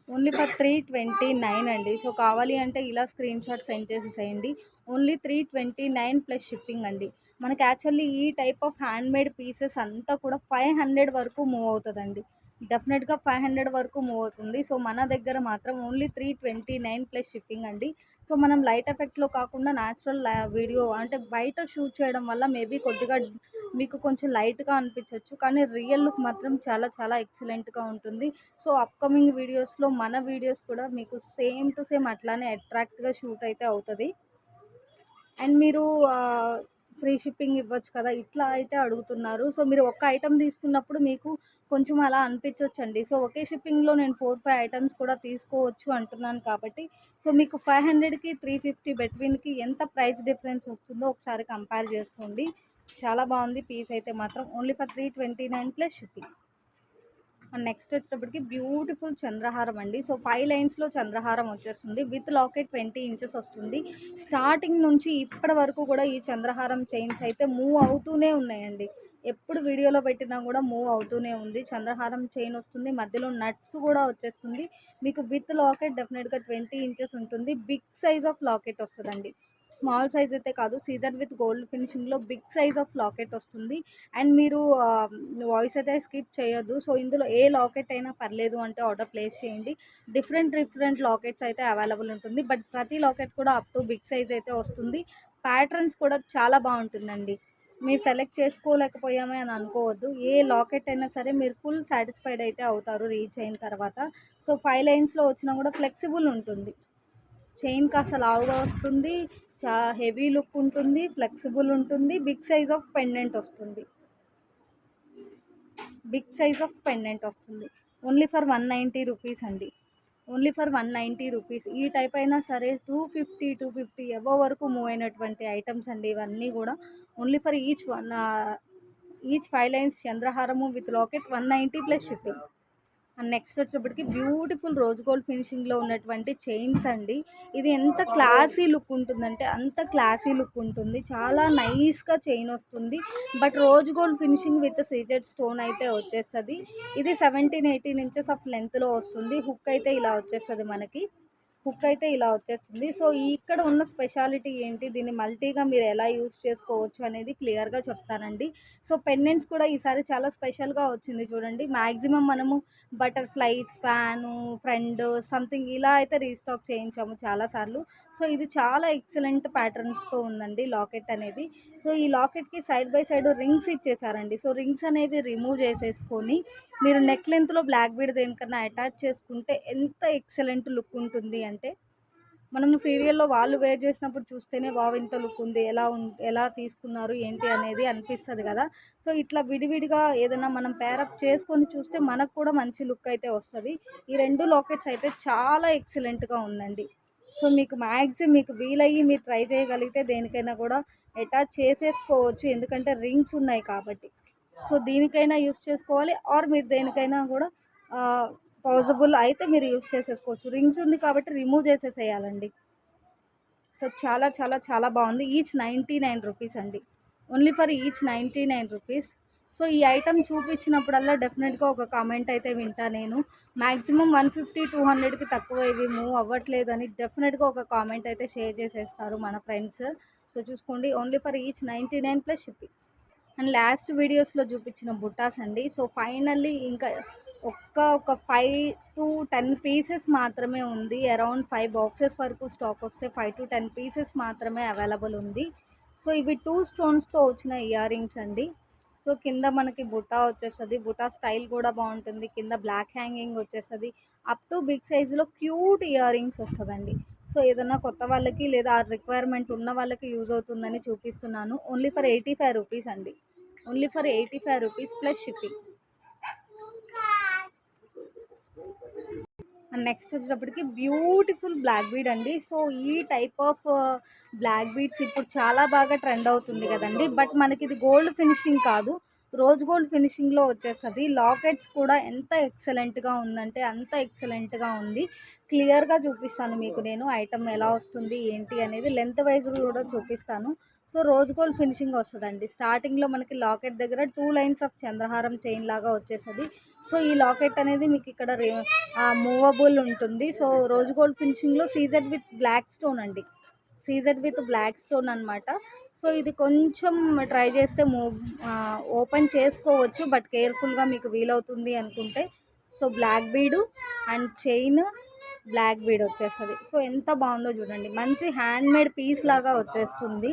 ఓన్లీ ఫర్ 329 అండి. సో కావాలి అంటే ఇలా స్క్రీన్ షాట్ సెండ్ చేసేసేయండి. ఓన్లీ 329 ప్లస్ షిప్పింగ్ అండి. మనకి యాక్చువల్లీ ఈ టైప్ ఆఫ్ హ్యాండ్మేడ్ పీసెస్ అంతా కూడా 500 వరకు మూవ్ అవుతుందండి. డెఫినెట్గా 500 వరకు మూవ్ అవుతుంది. సో మన దగ్గర మాత్రం ఓన్లీ 329 ప్లస్ షిప్పింగ్ అండి. సో మనం లైట్ ఎఫెక్ట్లో కాకుండా న్యాచురల్ వీడియో అంటే బయట షూట్ చేయడం వల్ల మేబీ కొద్దిగా మీకు కొంచెం లైట్గా అనిపించవచ్చు, కానీ రియల్ లుక్ మాత్రం చాలా చాలా ఎక్సలెంట్గా ఉంటుంది. సో అప్కమింగ్ వీడియోస్లో మన వీడియోస్ కూడా మీకు సేమ్ టు సేమ్ అట్లానే అట్రాక్ట్గా షూట్ అయితే అవుతుంది. అండ్ మీరు ఫ్రీ షిప్పింగ్ ఇవ్వచ్చు కదా, ఇట్లా అయితే అడుగుతున్నారు. సో మీరు ఒక్క ఐటమ్ తీసుకున్నప్పుడు మీకు కొంచెం అలా అనిపించవచ్చండి. సో ఒకే షిప్పింగ్లో నేను 4-5 ఐటమ్స్ కూడా తీసుకోవచ్చు అంటున్నాను కాబట్టి, సో మీకు 500కి 350 బిట్వీన్కి ఎంత ప్రైస్ డిఫరెన్స్ వస్తుందో ఒకసారి కంపేర్ చేసుకోండి. చాలా బాగుంది పీస్ అయితే మాత్రం. Only for 329 plus shipping. And next వచ్చేటప్పటికి బ్యూటిఫుల్ చంద్రహారం అండి. సో 5 లైన్స్లో చంద్రహారం వచ్చేస్తుంది విత్ లాకెట్ 20 ఇంచెస్ వస్తుంది. స్టార్టింగ్ నుంచి ఇప్పటి వరకు కూడా ఈ చంద్రహారం చైన్స్ అయితే మూవ్ అవుతూనే ఉన్నాయండి. ఎప్పుడు వీడియోలో పెట్టినా కూడా మూవ్ అవుతూనే ఉంది. చంద్రహారం చైన్ వస్తుంది, మధ్యలో నట్స్ కూడా వచ్చేస్తుంది. మీకు విత్ లాకెట్ డెఫినెట్గా 20 ఇంచెస్ ఉంటుంది. బిగ్ సైజ్ ఆఫ్ లాకెట్ వస్తుందండి. స్మాల్ సైజ్ అయితే కాదు, సీజర్ విత్ గోల్డ్ ఫినిషింగ్లో బిగ్ సైజ్ ఆఫ్ లాకెట్ వస్తుంది. అండ్ మీరు వాయిస్ అయితే స్కిప్ చేయొద్దు. సో ఇందులో ఏ లాకెట్ అయినా పర్లేదు అంటే ఆర్డర్ ప్లేస్ చేయండి. డిఫరెంట్ లాకెట్స్ అయితే అవైలబుల్ ఉంటుంది. బట్ ప్రతి లాకెట్ కూడా అప్ టు బిగ్ సైజ్ అయితే వస్తుంది. ప్యాటర్న్స్ కూడా చాలా బాగుంటుందండి. మీరు సెలెక్ట్ చేసుకోలేకపోయామే అని అనుకోవద్దు. ఏ లాకెట్ అయినా సరే మీరు ఫుల్ సాటిస్ఫైడ్ అయితే అవుతారు రీచ్ అయిన తర్వాత. సో 5 లైన్స్లో వచ్చినా కూడా ఫ్లెక్సిబుల్ ఉంటుంది. చైన్ కాస్త లావుగా వస్తుంది, హెవీ లుక్ ఉంటుంది, ఫ్లెక్సిబుల్ ఉంటుంది. బిగ్ సైజ్ ఆఫ్ పెండెంట్ వస్తుంది. ఓన్లీ ఫర్ 190 రూపీస్ అండి. Only for 190 rupees. ఈ టైప్ అయినా సరే 250 అబోవ్ వరకు మూవ్ అయినటువంటి ఐటమ్స్ అండి ఇవన్నీ కూడా. ఓన్లీ ఫర్ ఈచ్ 5 లైన్స్ చంద్రహారము with locket 190 plus shipping. And next వచ్చేటప్పటికి బ్యూటిఫుల్ రోజ్ గోల్డ్ ఫినిషింగ్లో ఉన్నటువంటి చైన్స్ అండి. ఇది ఎంత క్లాసీ లుక్ ఉంటుందంటే అంత క్లాసీ లుక్ ఉంటుంది. చాలా నైస్గా చైన్ వస్తుంది. But rose gold finishing with CZ stone అయితే వచ్చేస్తుంది. ఇది 17-18 ఇంచెస్ ఆఫ్ లెంత్లో వస్తుంది. హుక్ అయితే ఇలా వచ్చేస్తుంది మనకి. హుక్ అయితే ఇలా వచ్చేస్తుంది. సో ఇక్కడ ఉన్న స్పెషాలిటీ ఏంటి, దీన్ని మల్టీగా మీరు ఎలా యూస్ చేసుకోవచ్చు అనేది క్లియర్గా చెప్తానండి. సో పెండెంట్స్ కూడా ఈసారి చాలా స్పెషల్గా వచ్చింది చూడండి. మ్యాక్సిమం మనము బటర్ఫ్లైస్, ఫ్యాను, ఫ్రెండ్ సంథింగ్ ఇలా అయితే రీస్టాక్ చేయించాము చాలాసార్లు. సో ఇది చాలా ఎక్సలెంట్ ప్యాటర్న్స్తో ఉందండి లాకెట్ అనేది. సో ఈ లాకెట్కి సైడ్ బై సైడ్ రింగ్స్ ఇచ్చేసారండి. సో రింగ్స్ అనేవి రిమూవ్ చేసేసుకొని మీరు నెక్ లెంత్లో బ్లాక్ బీడ్ దేనికన్నా అటాచ్ చేసుకుంటే ఎంత ఎక్సలెంట్ లుక్ ఉంటుంది అంటే, మనము సీరియల్లో వాళ్ళు వేర్ చేసినప్పుడు చూస్తేనే వావ్ ఇంత లుక్ ఉంది, ఎలా తీసుకున్నారు ఏంటి అనేది అనిపిస్తుంది కదా. సో ఇట్లా విడివిడిగా ఏదైనా మనం పేరప్ చేసుకొని చూస్తే మనకు కూడా మంచి లుక్ అయితే వస్తుంది. ఈ రెండు లాకెట్స్ అయితే చాలా ఎక్సలెంట్గా ఉందండి. సో మీకు వీలయ్యి మీరు ట్రై చేయగలిగితే దేనికైనా కూడా అటాచ్ చేసేసుకోవచ్చు, ఎందుకంటే రింగ్స్ ఉన్నాయి కాబట్టి. సో దీనికైనా యూస్ చేసుకోవాలి, ఆర్ మీరు దేనికైనా కూడా పాసిబుల్ అయితే మీరు యూస్ చేసేసుకోవచ్చు. రింగ్స్ ఉంది కాబట్టి రిమూవ్ చేసేసేయాలండి. సో చాలా చాలా చాలా బాగుంది. ఈచ్ 99 రూపీస్ అండి, only for each 99 rupees. So ఈ ఐటమ్ చూపించినప్పుడల్లా డెఫినెట్గా ఒక కామెంట్ అయితే వింటా నేను. మ్యాక్సిమం 150-200కి తక్కువ ఇవి మూవ్ అవ్వట్లేదని డెఫినెట్గా ఒక కామెంట్ అయితే షేర్ చేసేస్తారు మన ఫ్రెండ్స్. సో చూసుకోండి, only for each 99 plus shipping. And last వీడియోస్లో చూపించిన బుట్టాస్ అండి. సో ఫైనల్లీ ఇంకా ఒక 5-10 పీసెస్ మాత్రమే ఉంది. అరౌండ్ 5 బాక్సెస్ వరకు స్టాక్ వస్తే 5-10 పీసెస్ మాత్రమే అవైలబుల్ ఉంది. సో ఇవి 2 స్టోన్స్తో వచ్చిన ఇయర్ రింగ్స్ అండి. సో కింద మనకి బుట్టా వచ్చేస్తుంది, బుట్టా స్టైల్ కూడా బాగుంటుంది. కింద బ్లాక్ హ్యాంగింగ్ వచ్చేస్తుంది. అప్ టు బిగ్ సైజులో క్యూట్ ఇయర్ రింగ్స్ వస్తుందండి. సో ఏదన్నా కొత్త వాళ్ళకి లేదా రిక్వైర్మెంట్ ఉన్న వాళ్ళకి యూజ్ అవుతుందని చూపిస్తున్నాను. ఓన్లీ ఫర్ 85 రూపీస్ అండి, only for 85 rupees plus shipping. And next వచ్చేటప్పటికి బ్యూటిఫుల్ బ్లాక్ బీడ్ అండి. సో ఈ టైప్ ఆఫ్ బ్లాక్ బీడ్స్ ఇప్పుడు చాలా బాగా ట్రెండ్ అవుతుంది కదండి. బట్ మనకి ఇది గోల్డ్ ఫినిషింగ్ కాదు, రోజ్ గోల్డ్ ఫినిషింగ్లో వచ్చేస్తుంది. లాకెట్స్ కూడా ఎంత ఎక్సలెంట్గా ఉందంటే అంత ఎక్సలెంట్గా ఉంది. క్లియర్గా చూపిస్తాను మీకు నేను ఐటమ్ ఎలా వస్తుంది ఏంటి అనేది, లెంత్ వైజ్ కూడా చూపిస్తాను. సో రోజ్ గోల్డ్ ఫినిషింగ్ వస్తుందండి. స్టార్టింగ్లో మనకి లాకెట్ దగ్గర 2 లైన్స్ ఆఫ్ చంద్రహారం చైన్ లాగా వచ్చేస్తుంది. సో ఈ లాకెట్ అనేది మీకు ఇక్కడ మూవబుల్ ఉంటుంది. సో రోజ్ గోల్డ్ ఫినిషింగ్లో సీజెడ్ విత్ బ్లాక్ స్టోన్ అండి, సీజెడ్ విత్ బ్లాక్ స్టోన్ అనమాట. సో ఇది కొంచెం ట్రై చేస్తే ఓపెన్ చేసుకోవచ్చు, బట్ కేర్ఫుల్గా మీకు వీలవుతుంది అనుకుంటే. So black bead and chain black bead వచ్చేస్తుంది. సో ఎంత బాగుందో చూడండి, మంచి హ్యాండ్మేడ్ పీస్ లాగా వచ్చేస్తుంది,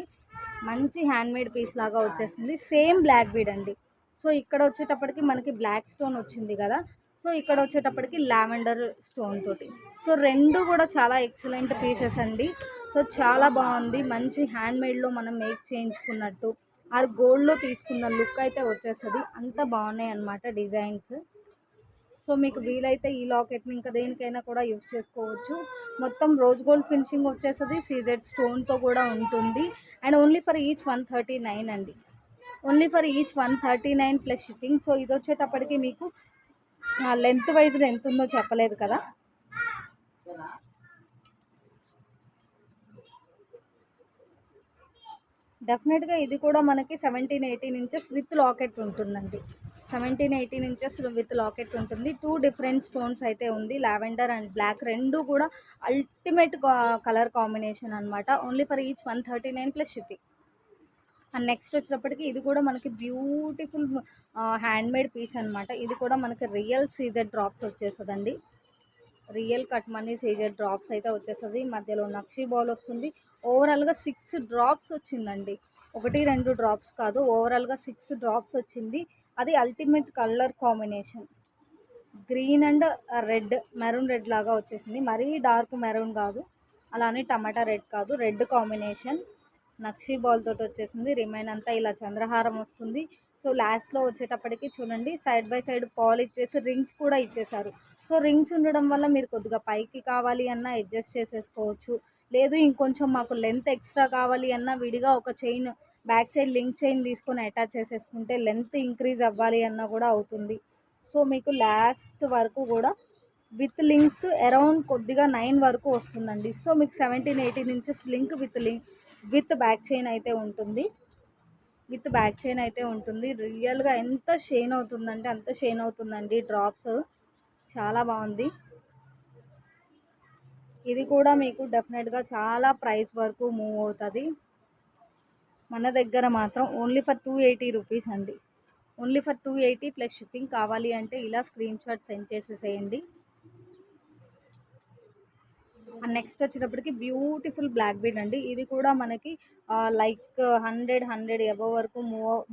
మంచి హ్యాండ్మేడ్ పీస్ లాగా వచ్చేస్తుంది. సేమ్ బ్లాక్ బీడ్ అండి. సో ఇక్కడ వచ్చేటప్పటికి మనకి బ్లాక్ స్టోన్ వచ్చింది కదా, సో ఇక్కడ వచ్చేటప్పటికి లావెండర్ స్టోన్ తోటి. సో రెండు కూడా చాలా ఎక్సలెంట్ పీసెస్ అండి. సో చాలా బాగుంది, మంచి హ్యాండ్మేడ్లో మనం మేక్ చేయించుకున్నట్టు ఆర్ గోల్డ్లో తీసుకున్న లుక్ అయితే వచ్చేస్తుంది. అంత బాగున్నాయి అన్నమాట డిజైన్స్. సో మీకు వీలైతే ఈ లాకెట్ని ఇంకా దేనికైనా కూడా యూస్ చేసుకోవచ్చు. మొత్తం రోజ్ గోల్డ్ ఫినిషింగ్ వచ్చేస్తుంది, సీజెడ్ స్టోన్తో కూడా ఉంటుంది. అండ్ ఓన్లీ ఫర్ ఈచ్ 139 అండి, only for each 139 plus shipping. So ఇది వచ్చేటప్పటికి మీకు లెంత్ వైజ్ ఎంత ఉందో చెప్పలేదు కదా. డెఫినెట్గా ఇది కూడా మనకి 17-18 ఇంచెస్ విత్ లాకెట్ ఉంటుందండి. 17-18 ఇంచెస్ విత్ లాకెట్ ఉంటుంది. 2 డిఫరెంట్ స్టోన్స్ అయితే ఉంది, లావెండర్ అండ్ బ్లాక్, రెండు కూడా అల్టిమేట్ కలర్ కాంబినేషన్ అనమాట. Only for each 139 plus shipping. And next వచ్చేటప్పటికి ఇది కూడా మనకి బ్యూటిఫుల్ హ్యాండ్మేడ్ పీస్ అనమాట. ఇది కూడా మనకి రియల్ సీజెడ్ డ్రాప్స్ వచ్చేస్తుందండి, real cut money CZ drops అయితే వచ్చేస్తుంది. మధ్యలో నక్షీ బాల్ వస్తుంది. ఓవరాల్గా 6 డ్రాప్స్ వచ్చిందండి, 1-2 డ్రాప్స్ కాదు, ఓవరాల్గా 6 డ్రాప్స్ వచ్చింది. అది ultimate colour combination, green and red, maroon red లాగా వచ్చేసింది. మరీ డార్క్ మెరూన్ కాదు, అలానే టమాటా రెడ్ కాదు, రెడ్ కాంబినేషన్ నక్షీ బాల్ తోటి వచ్చేసింది. రిమైన్ అంతా ఇలా చంద్రహారం వస్తుంది. సో లాస్ట్లో వచ్చేటప్పటికి చూడండి, సైడ్ బై సైడ్ పాల్ ఇచ్చేసి రింగ్స్ కూడా ఇచ్చేసారు. సో రింగ్స్ ఉండడం వల్ల మీరు కొద్దిగా పైకి కావాలి అన్నా అడ్జస్ట్ చేసేసుకోవచ్చు, లేదు ఇంకొంచెం మాకు లెంత్ ఎక్స్ట్రా కావాలి అన్నా విడిగా ఒక chain back side link chain తీసుకొని అటాచ్ చేసేసుకుంటే లెంత్ ఇంక్రీజ్ అవ్వాలి అన్నా కూడా అవుతుంది. సో మీకు లాస్ట్ వరకు కూడా విత్ లింక్స్ అరౌండ్ కొద్దిగా 9 వరకు వస్తుందండి. సో మీకు 17-18 inches link with back chain అయితే ఉంటుంది, విత్ బ్యాక్ చైన్ అయితే ఉంటుంది. రియల్గా ఎంత షైన్ అవుతుందంటే అంత షైన్ అవుతుందండి డ్రాప్స్, చాలా బాగుంది. ఇది కూడా మీకు డెఫినెట్గా చాలా ప్రైస్ వరకు మూవ్ అవుతుంది. మన దగ్గర మాత్రం ఓన్లీ ఫర్ 280 రూపీస్ అండి. Only for 280 plus shipping. కావాలి అంటే ఇలా స్క్రీన్ షాట్ సెండ్ చేసేసేయండి. అండ్ నెక్స్ట్ వచ్చేటప్పటికి బ్యూటిఫుల్ బ్లాక్ బీడ్ అండి. ఇది కూడా మనకి లైక్ 100 అబవ్ వరకు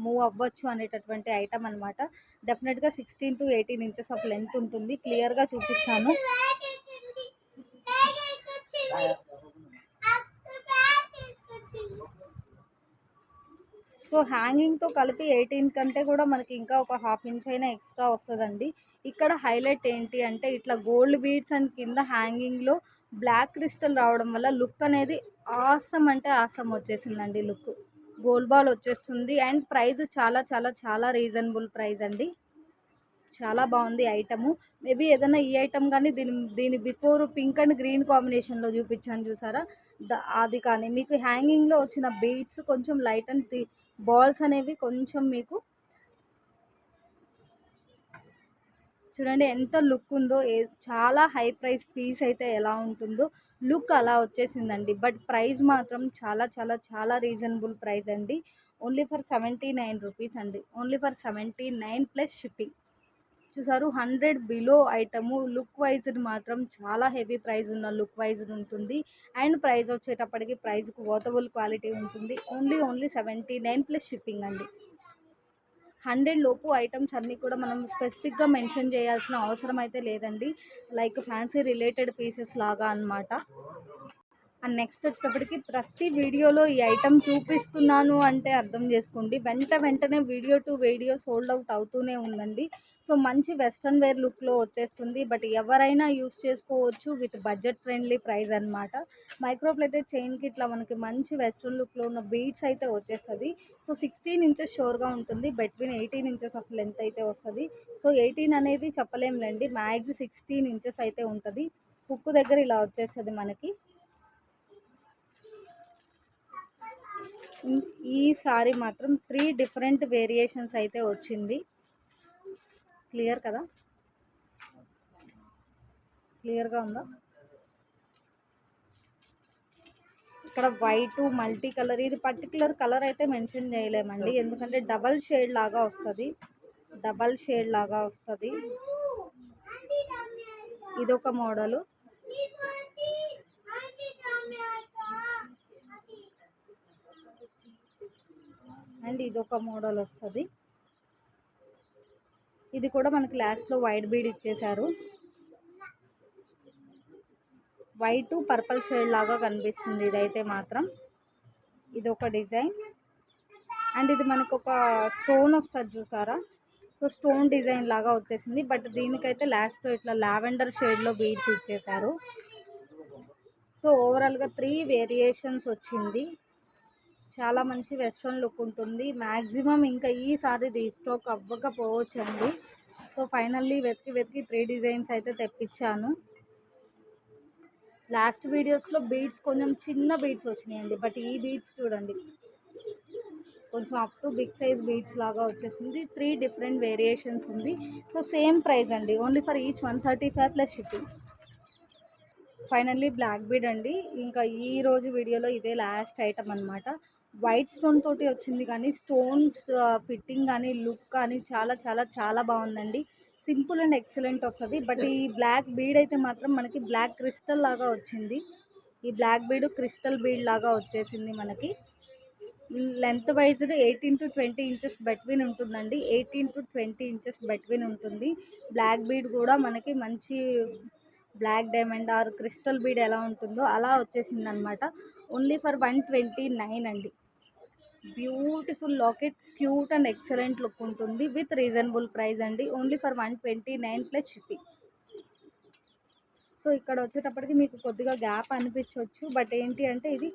మూవ్ అవ్వచ్చు అనేటటువంటి ఐటమ్ అనమాట. డెఫినెట్గా 16 to 18 ఇంచెస్ ఆఫ్ లెంత్ ఉంటుంది. క్లియర్గా చూపిస్తాను. సో హ్యాంగింగ్తో కలిపి 18 కంటే కూడా మనకి ఇంకా ఒక హాఫ్ ఇంచ్ అయినా ఎక్స్ట్రా వస్తుందండి. ఇక్కడ హైలైట్ ఏంటి అంటే ఇట్లా గోల్డ్ బీడ్స్ అండ్ కింద హ్యాంగింగ్లో బ్లాక్ క్రిస్టల్ రావడం వల్ల లుక్ అనేది ఆసమ్ అంటే ఆసమ్ వచ్చేసిందండి. లుక్ గోల్డ్ బాల్ వచ్చేస్తుంది. అండ్ ప్రైస్ చాలా చాలా చాలా రీజనబుల్ ప్రైస్ అండి. చాలా బాగుంది ఐటము. మేబీ ఏదైనా ఈ ఐటమ్ కానీ దీని బిఫోర్ పింక్ అండ్ గ్రీన్ కాంబినేషన్లో చూపించాను చూసారా, అది కానీ మీకు హ్యాంగింగ్లో వచ్చిన బీడ్స్ కొంచెం లైట్ అండ్ బాల్స్ అనేవి కొంచెం మీకు చూడండి ఎంత లుక్ ఉందో. చాలా హై ప్రైస్ పీస్ అయితే ఎలా ఉంటుందో లుక్ అలా వచ్చేసిందండి. బట్ ప్రైస్ మాత్రం చాలా చాలా చాలా రీజనబుల్ ప్రైస్ అండి. ఓన్లీ ఫర్ 79 రూపీస్ అండి. Only for 79 plus shipping. చూసారు 100 బిలో ఐటము. లుక్ వైజ్ మాత్రం చాలా హెవీ ప్రైస్ ఉన్న లుక్ వైజ్ ఉంటుంది. అండ్ ప్రైస్ వచ్చేటప్పటికి ప్రైస్కి వర్తబుల్ క్వాలిటీ ఉంటుంది. ఓన్లీ 79 ప్లస్ షిప్పింగ్ అండి. 100 లోపు ఐటమ్స్ అన్నీ కూడా మనం స్పెసిఫిక్గా మెన్షన్ చేయాల్సిన అవసరం అయితే లేదండి. లైక్ ఫ్యాన్సీ రిలేటెడ్ పీసెస్ లాగా అనమాట. అండ్ నెక్స్ట్ వచ్చేటప్పటికి ప్రతి వీడియోలో ఈ ఐటమ్ చూపిస్తున్నాను అంటే అర్థం చేసుకోండి, వెంటనే video to video sold out అవుతూనే ఉందండి. సో మంచి వెస్ట్రన్ వేర్ లుక్లో వచ్చేస్తుంది. బట్ ఎవరైనా యూస్ చేసుకోవచ్చు విత్ బడ్జెట్ ఫ్రెండ్లీ ప్రైస్ అనమాట. మైక్రోప్లేటెడ్ చైన్కి ఇట్లా మనకి మంచి వెస్ట్రన్ లుక్లో ఉన్న బీడ్స్ అయితే వచ్చేస్తుంది. సో 16 ఇంచెస్ షోర్గా ఉంటుంది. బిట్వీన్ 18 ఇంచెస్ ఆఫ్ లెంత్ అయితే వస్తుంది. సో 18 అనేది చెప్పలేంలేండి, మ్యాక్స్ 16 ఇంచెస్ అయితే ఉంటుంది. హుక్ దగ్గర ఇలా వచ్చేస్తుంది మనకి. ఈ సారీ మాత్రం 3 డిఫరెంట్ వేరియేషన్స్ అయితే వచ్చింది. క్లియర్ కదా, క్లియర్గా ఉందా? ఇక్కడ వైట్ మల్టీ కలర్, ఇది పర్టికులర్ కలర్ అయితే మెన్షన్ చేయలేమండి, ఎందుకంటే డబల్ షేడ్ లాగా వస్తుంది. ఇదొక మోడలు. అండ్ ఇదొక మోడల్ వస్తుంది. ఇది కూడా మనకి లాస్ట్లో వైట్ బీడ్ ఇచ్చేసారు. వైట్ పర్పుల్ షేడ్ లాగా కనిపిస్తుంది ఇదైతే మాత్రం. ఇది ఒక డిజైన్. అండ్ ఇది మనకు ఒక స్టోన్ వస్తుంది చూసారా, సో స్టోన్ డిజైన్ లాగా వచ్చేసింది. బట్ దీనికైతే లాస్ట్లో ఇట్లా లావెండర్ షేడ్లో బీడ్స్ ఇచ్చేసారు. సో ఓవరాల్గా 3 వేరియేషన్స్ వచ్చింది. చాలా మంచి వెస్ట్రన్ లుక్ ఉంటుంది. మ్యాక్సిమం ఇంకా ఈసారి రీస్టాక్ అవ్వకపోవచ్చండి. సో ఫైనల్లీ వెతికి 3 డిజైన్స్ అయితే తెప్పించాను. లాస్ట్ వీడియోస్లో బీడ్స్ కొంచెం చిన్న బీడ్స్ వచ్చినాయండి. బట్ ఈ బీడ్స్ చూడండి కొంచెం up to big size beads లాగా వచ్చేసింది. 3 డిఫరెంట్ వేరియేషన్స్ ఉంది. సో సేమ్ ప్రైస్ అండి. Only for each 135 plus shipping. Finally black bead అండి. ఇంకా ఈ రోజు వీడియోలో ఇదే లాస్ట్ ఐటమ్ అనమాట. వైట్ స్టోన్ తోటి వచ్చింది, కానీ స్టోన్స్ ఫిట్టింగ్ కానీ లుక్ కానీ చాలా చాలా చాలా బాగుందండి. సింపుల్ అండ్ ఎక్సలెంట్ వస్తుంది. బట్ ఈ బ్లాక్ బీడ్ అయితే మాత్రం మనకి బ్లాక్ క్రిస్టల్ లాగా వచ్చింది. ఈ బ్లాక్ బీడ్ క్రిస్టల్ బీడ్ లాగా వచ్చేసింది మనకి. Length wise 18 to 20 inches between ఉంటుందండి. 18 to 20 ఇంచెస్ బిట్వీన్ ఉంటుంది. బ్లాక్ బీడ్ కూడా మనకి మంచి black diamond or crystal bead ఎలా ఉంటుందో అలా వచ్చేసింది అనమాట. ఓన్లీ ఫర్ 129 అండి. Beautiful locket, cute and excellent look ఉంటుంది విత్ రీజనబుల్ ప్రైస్ అండి. Only for 129 plus shipping. So ఇక్కడ వచ్చేటప్పటికి మీకు కొద్దిగా గ్యాప్ అనిపించవచ్చు. బట్ ఏంటి అంటే ఇది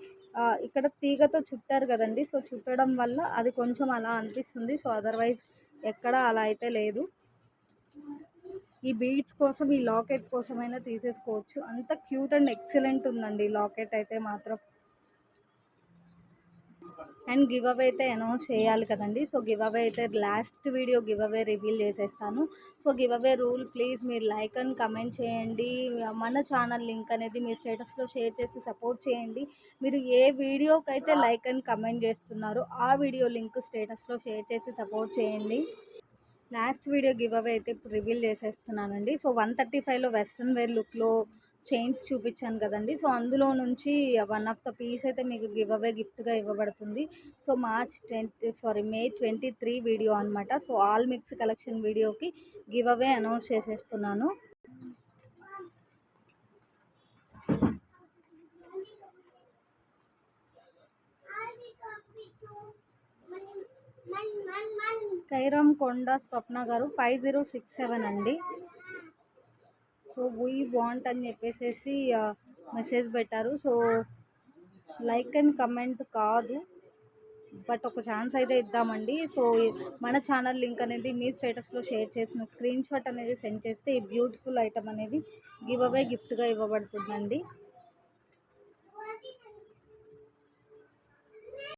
ఇక్కడ తీగతో చుట్టారు కదండి, సో చుట్టడం వల్ల అది కొంచెం అలా అనిపిస్తుంది. సో అదర్వైజ్ ఎక్కడ అలా అయితే లేదు. ఈ బీడ్స్ కోసం, ఈ లాకెట్ కోసమైనా తీసేసుకోవచ్చు. అంత క్యూట్ అండ్ ఎక్సలెంట్ ఉందండి లాకెట్ అయితే మాత్రం. అండ్ గివ్ అవే అయితే అనౌన్స్ చేయాలి కదండి. సో గివ్ అవే అయితే last video give away reveal చేసేస్తాను. So give away rule please మీరు లైక్ అండ్ కమెంట్ చేయండి. మన ఛానల్ లింక్ అనేది మీ స్టేటస్లో షేర్ చేసి సపోర్ట్ చేయండి. మీరు ఏ వీడియోకి అయితే లైక్ అండ్ కమెంట్ చేస్తున్నారో ఆ వీడియో లింక్ స్టేటస్లో షేర్ చేసి సపోర్ట్ చేయండి. లాస్ట్ వీడియో గివ్ అవే అయితే ఇప్పుడు రివీల్ చేసేస్తున్నానండి. సో 135లో వెస్ట్రన్ వేర్ లుక్లో చైన్స్ చూపించాను కదండి. సో అందులో నుంచి వన్ ఆఫ్ ద పీస్ అయితే మీకు గివ్ అవే గిఫ్ట్గా ఇవ్వబడుతుంది. సో మే 23 వీడియో అనమాట. సో ఆల్ మిక్స్ కలెక్షన్ వీడియోకి గివ్ అవే అనౌన్స్ చేసేస్తున్నాను. కైరామ్ కొండ స్వప్న గారు 5067 అండి. సో వీ వాంట్ అని చెప్పేసి మెసేజ్ పెట్టారు. సో లైక్ అండ్ కమెంట్ కాదు, బట్ ఒక ఛాన్స్ అయితే ఇద్దామండి. సో మన ఛానల్ లింక్ అనేది మీ స్టేటస్లో షేర్ చేసిన స్క్రీన్ షాట్ అనేది సెండ్ చేస్తే ఈ బ్యూటిఫుల్ ఐటమ్ అనేది గివ్ అవే గిఫ్ట్గా ఇవ్వబడుతుందండి.